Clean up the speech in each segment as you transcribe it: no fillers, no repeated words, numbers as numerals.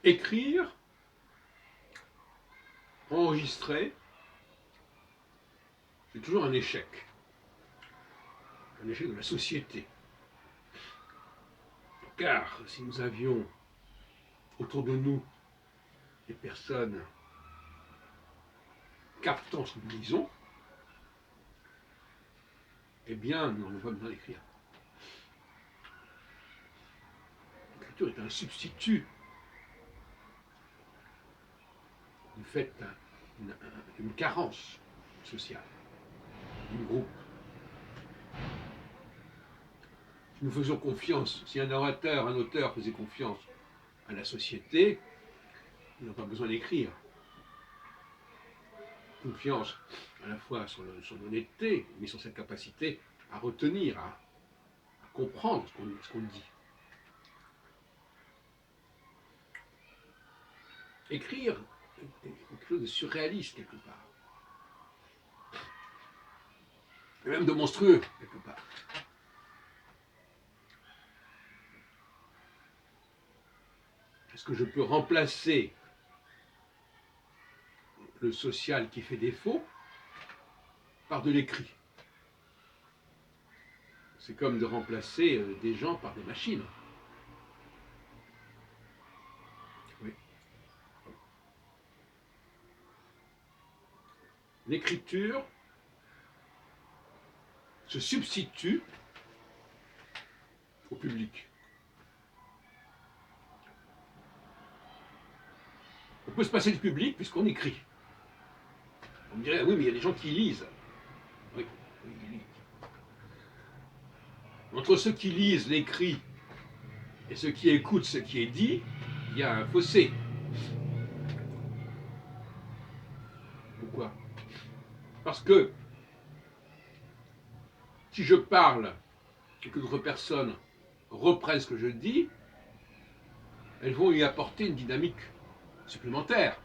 écrire, enregistrer, c'est toujours un échec de la société. Car si nous avions autour de nous des personnes captant ce que nous disons, eh bien, nous n'avons pas besoin d'écrire. L'écriture est un substitut du fait d'une carence sociale, du groupe. Si nous faisons confiance, si un auteur faisait confiance à la société, il n'a pas besoin d'écrire. Confiance à la fois sur son honnêteté, mais sur sa capacité à retenir, à comprendre ce qu'on dit. Écrire est quelque chose de surréaliste quelque part. Et même de monstrueux quelque part. Est-ce que je peux remplacer le social qui fait défaut par de l'écrit? C'est comme de remplacer des gens par des machines. Oui. L'écriture se substitue au public. On peut se passer du public puisqu'on écrit. On me dirait, oui, mais il y a des gens qui lisent. Oui, ils lisent. Entre ceux qui lisent l'écrit et ceux qui écoutent ce qui est dit, il y a un fossé. Pourquoi? Parce que si je parle et que d'autres personnes reprennent ce que je dis, elles vont y apporter une dynamique supplémentaire.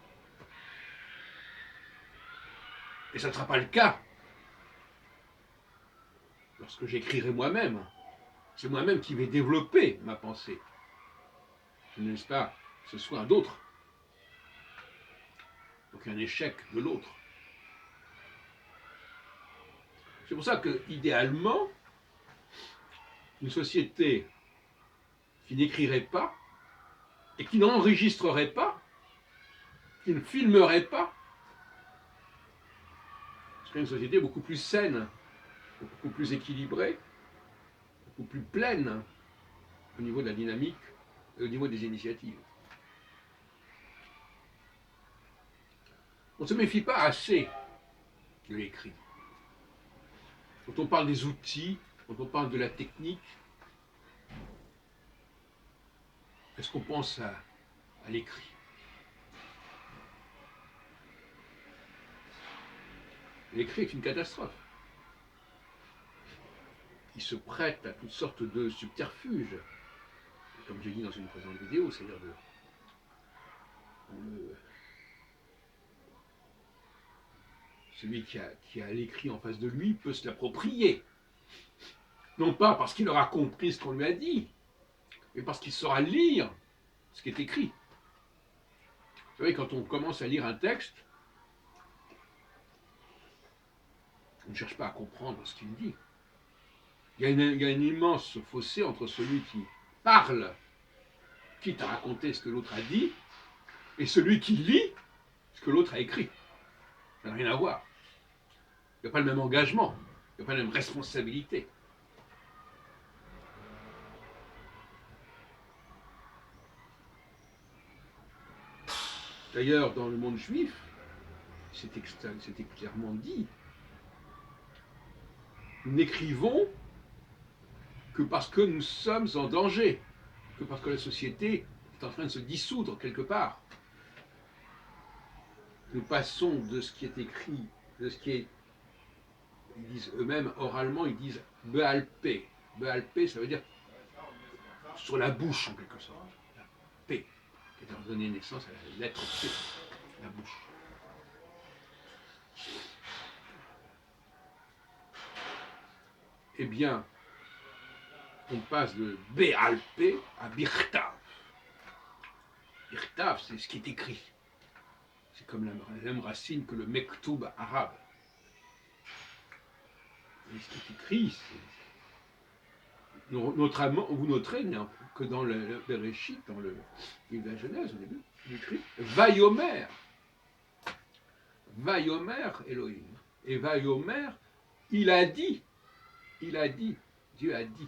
Et ça ne sera pas le cas lorsque j'écrirai moi-même. C'est moi-même qui vais développer ma pensée. Je ne laisse pas ce soin à d'autres. Donc un échec de l'autre. C'est pour ça que, idéalement, une société qui n'écrirait pas et qui n'enregistrerait pas, qui ne filmerait pas, serait une société beaucoup plus saine, beaucoup plus équilibrée, beaucoup plus pleine au niveau de la dynamique et au niveau des initiatives. On ne se méfie pas assez de l'écrit. Quand on parle des outils, quand on parle de la technique, est-ce qu'on pense à l'écrit? L'écrit est une catastrophe. Il se prête à toutes sortes de subterfuges, comme j'ai dit dans une précédente vidéo, c'est-à-dire celui qui a l'écrit en face de lui peut se l'approprier. Non pas parce qu'il aura compris ce qu'on lui a dit, mais parce qu'il saura lire ce qui est écrit. Vous savez, quand on commence à lire un texte, on ne cherche pas à comprendre ce qu'il dit. Il y a un immense fossé entre celui qui parle, quitte à raconter ce que l'autre a dit, et celui qui lit ce que l'autre a écrit. Ça n'a rien à voir. Il n'y a pas le même engagement, il n'y a pas la même responsabilité. D'ailleurs, dans le monde juif, c'était clairement dit, nous n'écrivons que parce que nous sommes en danger, que parce que la société est en train de se dissoudre quelque part. Nous passons de ce qui est écrit, de ce qui est, ils disent eux-mêmes oralement, ils disent Béalpé. Béalpé, ça veut dire sur la bouche en quelque sorte. La P, qui a donné naissance à la lettre P, la bouche. Eh bien, on passe de Béalpé à Birtav. Irtav, c'est ce qui est écrit. C'est comme la même racine que le mektoub arabe. Et ce qui est écrit, vous noterez que dans le Bereshit, dans le livre de la Genèse, au début, il écrit Vayomer. Vayomer Elohim. Et Vayomer, il a dit, Dieu a dit.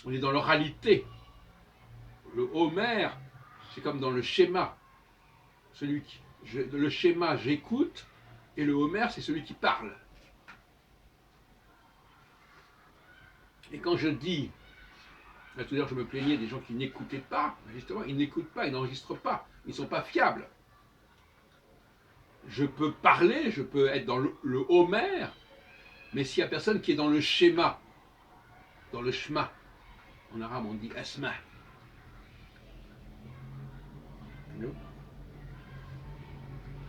On est dans l'oralité. Le Homer, c'est comme dans le schéma. Le schéma, j'écoute, et le Homer, c'est celui qui parle. Et quand je dis, là, tout à l'heure je me plaignais des gens qui n'écoutaient pas, justement, ils n'écoutent pas, ils n'enregistrent pas, ils ne sont pas fiables. Je peux parler, je peux être dans le Homer, mais s'il n'y a personne qui est dans le schéma, dans le shema, en arabe on dit asma.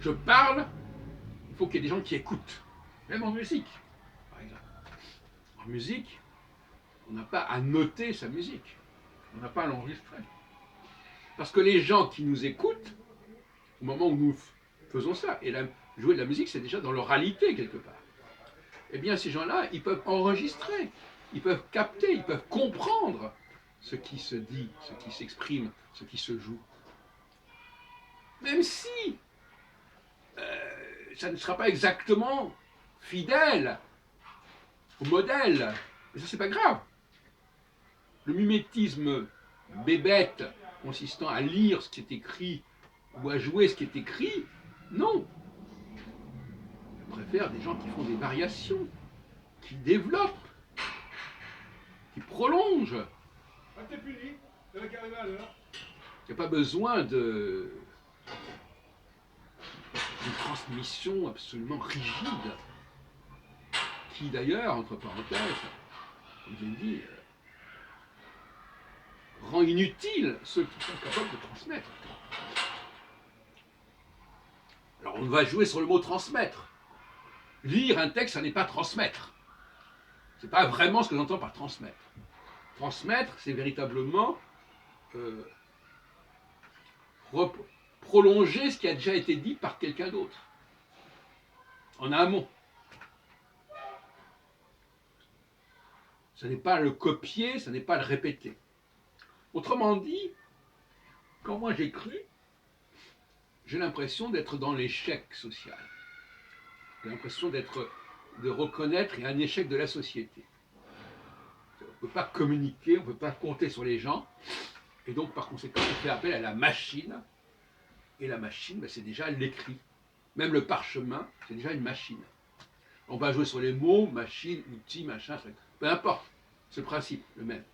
Je parle, il faut qu'il y ait des gens qui écoutent, même en musique, par exemple. En musique, on n'a pas à noter sa musique, on n'a pas à l'enregistrer. Parce que les gens qui nous écoutent, au moment où nous faisons ça, et jouer de la musique, c'est déjà dans l'oralité quelque part, eh bien ces gens-là, ils peuvent enregistrer, ils peuvent capter, ils peuvent comprendre ce qui se dit, ce qui s'exprime, ce qui se joue. Même si ça ne sera pas exactement fidèle au modèle, mais ça c'est pas grave. Le mimétisme bébête consistant à lire ce qui est écrit ou à jouer ce qui est écrit, non. Je préfère des gens qui font des variations, qui développent, qui prolongent. Ah, t'es puni, t'avais qu'à arriver à l'heure. Il n'y a pas besoin d'une transmission absolument rigide, qui d'ailleurs, entre parenthèses, comme je l'ai dit, rend inutile ceux qui sont capables de transmettre. Alors on va jouer sur le mot transmettre. Lire un texte, ça n'est pas transmettre. C'est pas vraiment ce que j'entends par transmettre. Transmettre, c'est véritablement prolonger ce qui a déjà été dit par quelqu'un d'autre, en amont. Ce n'est pas le copier, ce n'est pas le répéter. Autrement dit, quand moi j'écris, j'ai l'impression d'être dans l'échec social. J'ai l'impression de reconnaître un échec de la société. On ne peut pas communiquer, on ne peut pas compter sur les gens, et donc par conséquent, on fait appel à la machine, et la machine, ben, c'est déjà l'écrit. Même le parchemin, c'est déjà une machine. On va jouer sur les mots, machine, outil, machin, peu importe, c'est le principe, le même.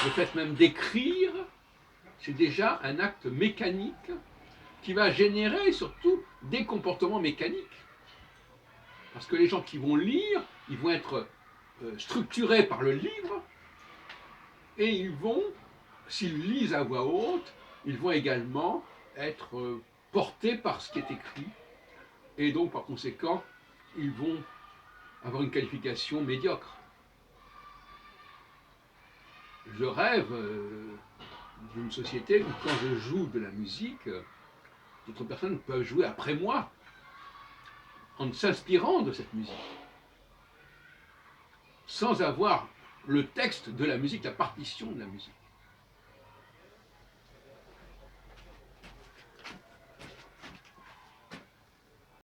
Le fait même d'écrire, c'est déjà un acte mécanique qui va générer surtout des comportements mécaniques. Parce que les gens qui vont lire, ils vont être structurés par le livre, et ils vont, s'ils lisent à voix haute, ils vont également être portés par ce qui est écrit, et donc par conséquent, ils vont avoir une qualification médiocre. Je rêve d'une société où quand je joue de la musique, d'autres personnes peuvent jouer après moi, en s'inspirant de cette musique, sans avoir le texte de la musique, la partition de la musique.